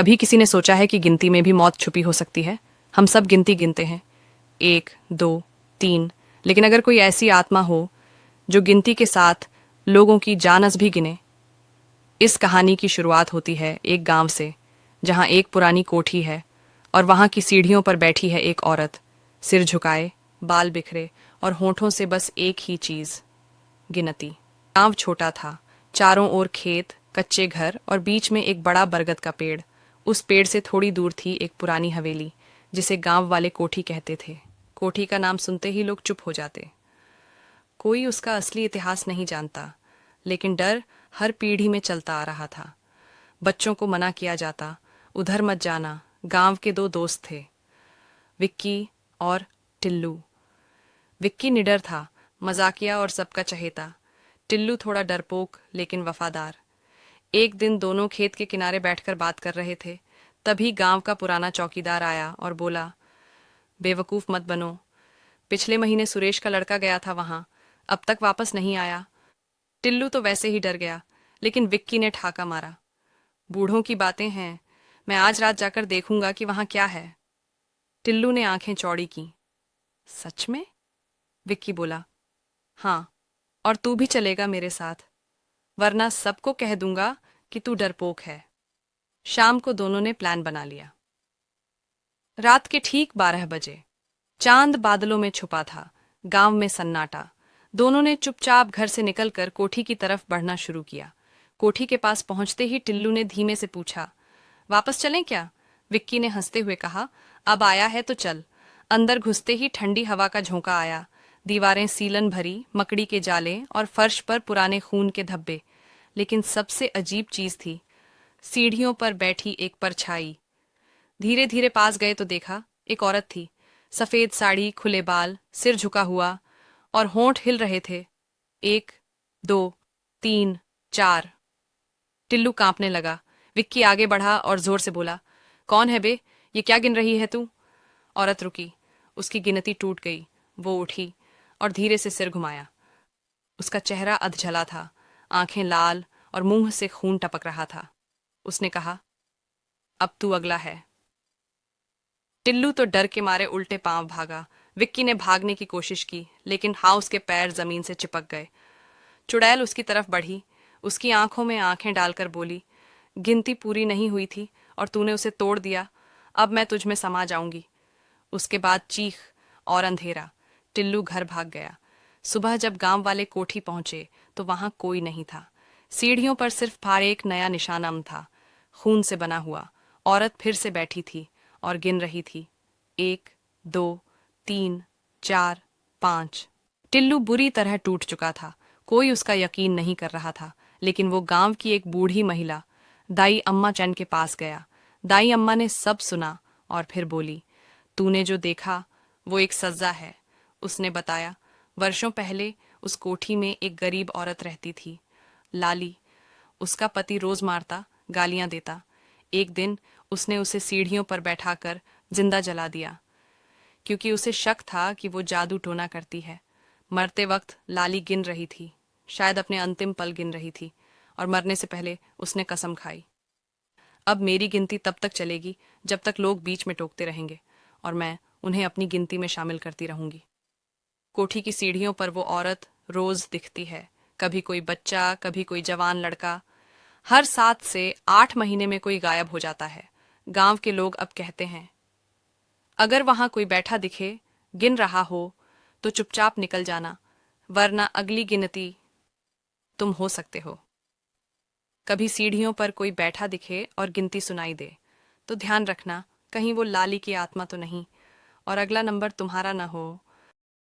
कभी किसी ने सोचा है कि गिनती में भी मौत छुपी हो सकती है? हम सब गिनती गिनते हैं, 1, 2, 3। लेकिन अगर कोई ऐसी आत्मा हो जो गिनती के साथ लोगों की जानस भी गिने। इस कहानी की शुरुआत होती है एक गांव से, जहां एक पुरानी कोठी है और वहां की सीढ़ियों पर बैठी है एक औरत, सिर झुकाए, बाल बिखरे और होठों से बस एक ही चीज, गिनती। गांव छोटा था, चारों ओर खेत, कच्चे घर और बीच में एक बड़ा बरगद का पेड़। उस पेड़ से थोड़ी दूर थी एक पुरानी हवेली, जिसे गांव वाले कोठी कहते थे। कोठी का नाम सुनते ही लोग चुप हो जाते। कोई उसका असली इतिहास नहीं जानता, लेकिन डर हर पीढ़ी में चलता आ रहा था। बच्चों को मना किया जाता, उधर मत जाना। गांव के दो दोस्त थे, विक्की और टिल्लू। विक्की निडर था, मजाकिया और सबका चहेता। टिल्लू थोड़ा डरपोक लेकिन वफादार। एक दिन दोनों खेत के किनारे बैठकर बात कर रहे थे, तभी गांव का पुराना चौकीदार आया और बोला, बेवकूफ मत बनो। पिछले महीने सुरेश का लड़का गया था वहां, अब तक वापस नहीं आया। टिल्लू तो वैसे ही डर गया, लेकिन विक्की ने ठाका मारा, बूढ़ों की बातें हैं, मैं आज रात जाकर देखूंगा कि वहां क्या है। टिल्लू ने आंखें चौड़ी की। सच में? विक्की बोला। हाँ, और तू भी चलेगा मेरे साथ, वरना सबको कह दूंगा कि तू डरपोक है। शाम को दोनों ने प्लान बना लिया। रात के ठीक 12 बजे चांद बादलों में छुपा था, गांव में सन्नाटा। दोनों ने चुपचाप घर से निकलकर कोठी की तरफ बढ़ना शुरू किया। कोठी के पास पहुंचते ही टिल्लू ने धीमे से पूछा, वापस चलें क्या? विक्की ने हंसते हुए कहा, अब आया है तो चल। अंदर घुसते ही ठंडी हवा का झोंका आया। दीवारें सीलन भरी, मकड़ी के जाले और फर्श पर पुराने खून के धब्बे। लेकिन सबसे अजीब चीज थी, सीढ़ियों पर बैठी एक परछाई। धीरे धीरे पास गए तो देखा, एक औरत थी, सफेद साड़ी, खुले बाल, सिर झुका हुआ और होंठ हिल रहे थे। 1, 2, 3, 4। टिल्लू कांपने लगा। विक्की आगे बढ़ा और जोर से बोला, कौन है बे? ये क्या गिन रही है तू? औरत रुकी, उसकी गिनती टूट गई। वो उठी और धीरे से सिर घुमाया। उसका चेहरा अधजला था, आंखें लाल और मुंह से खून टपक रहा था। उसने कहा, अब तू अगला है। टिल्लू तो डर के मारे उल्टे पांव भागा। विक्की ने भागने की कोशिश की, लेकिन हाउस के पैर जमीन से चिपक गए। चुड़ैल उसकी तरफ बढ़ी, उसकी आंखों में आंखें डालकर बोली, गिनती पूरी नहीं हुई थी और तूने उसे तोड़ दिया, अब मैं तुझ में समा जाऊंगी। उसके बाद चीख और अंधेरा। टिल्लू घर भाग गया। सुबह जब गांव वाले कोठी पहुंचे तो वहां कोई नहीं था। सीढ़ियों पर सिर्फ फाड़ एक नया निशानम था, खून से बना हुआ। औरत फिर से बैठी थी और गिन रही थी, 1, 2, 3, 4, 5। टिल्लू बुरी तरह टूट चुका था। कोई उसका यकीन नहीं कर रहा था, लेकिन वो गांव की एक बूढ़ी महिला, दाई अम्मा चैन के पास गया। दाई अम्मा ने सब सुना और फिर बोली, तूने जो देखा वो एक सजा है। उसने बताया, वर्षों पहले उस कोठी में एक गरीब औरत रहती थी, लाली। उसका पति रोज मारता, गालियां देता। एक दिन उसने उसे सीढ़ियों पर बैठाकर जिंदा जला दिया, क्योंकि उसे शक था कि वो जादू टोना करती है। मरते वक्त लाली गिन रही थी, शायद अपने अंतिम पल गिन रही थी, और मरने से पहले उसने कसम खाई, अब मेरी गिनती तब तक चलेगी जब तक लोग बीच में टोकते रहेंगे, और मैं उन्हें अपनी गिनती में शामिल करती रहूंगी। कोठी की सीढ़ियों पर वो औरत रोज दिखती है, कभी कोई बच्चा, कभी कोई जवान लड़का। हर 7 से 8 महीने में कोई गायब हो जाता है। गांव के लोग अब कहते हैं, अगर वहां कोई बैठा दिखे, गिन रहा हो, तो चुपचाप निकल जाना, वरना अगली गिनती तुम हो सकते हो। कभी सीढ़ियों पर कोई बैठा दिखे और गिनती सुनाई दे, तो ध्यान रखना, कहीं वो लाली की आत्मा तो नहीं और अगला नंबर तुम्हारा न हो।